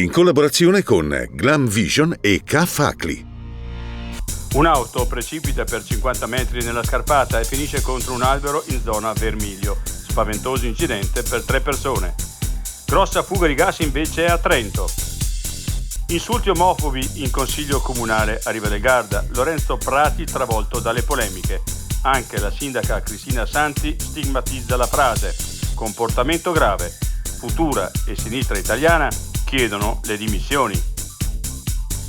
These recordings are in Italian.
in collaborazione con Glam Vision e K-Facli. Un'auto precipita per 50 metri nella scarpata e finisce contro un albero in zona Vermiglio. Spaventoso incidente per 3 persone. Grossa fuga di gas invece a Trento. Insulti omofobi in consiglio comunale a Riva del Garda. Lorenzo Prati travolto dalle polemiche. Anche la sindaca Cristina Santi stigmatizza la frase. Comportamento grave. Futura e Sinistra Italiana chiedono le dimissioni.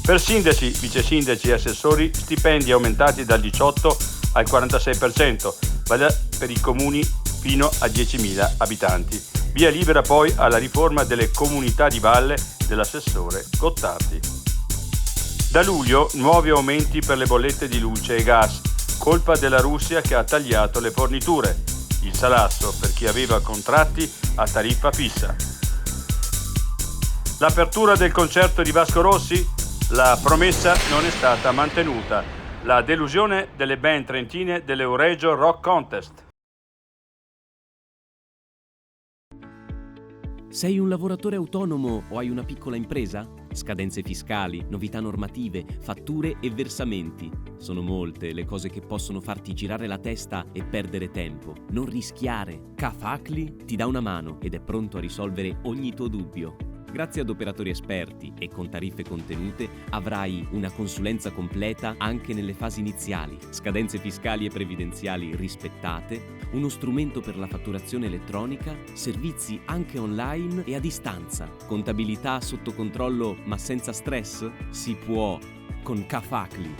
Per sindaci, vice sindaci e assessori stipendi aumentati dal 18 al 46%, vale per i comuni fino a 10.000 abitanti. Via libera poi alla riforma delle comunità di valle dell'assessore Gottardi. Da luglio nuovi aumenti per le bollette di luce e gas, colpa della Russia che ha tagliato le forniture. Il salasso per chi aveva contratti a tariffa fissa. L'apertura del concerto di Vasco Rossi? La promessa non è stata mantenuta. La delusione delle band trentine dell'Euregio Rock Contest. Sei un lavoratore autonomo o hai una piccola impresa? Scadenze fiscali, novità normative, fatture e versamenti. Sono molte le cose che possono farti girare la testa e perdere tempo. Non rischiare. K-Facli ti dà una mano ed è pronto a risolvere ogni tuo dubbio. Grazie ad operatori esperti e con tariffe contenute avrai una consulenza completa anche nelle fasi iniziali, scadenze fiscali e previdenziali rispettate, uno strumento per la fatturazione elettronica, servizi anche online e a distanza, contabilità sotto controllo ma senza stress? Si può con K-Facli.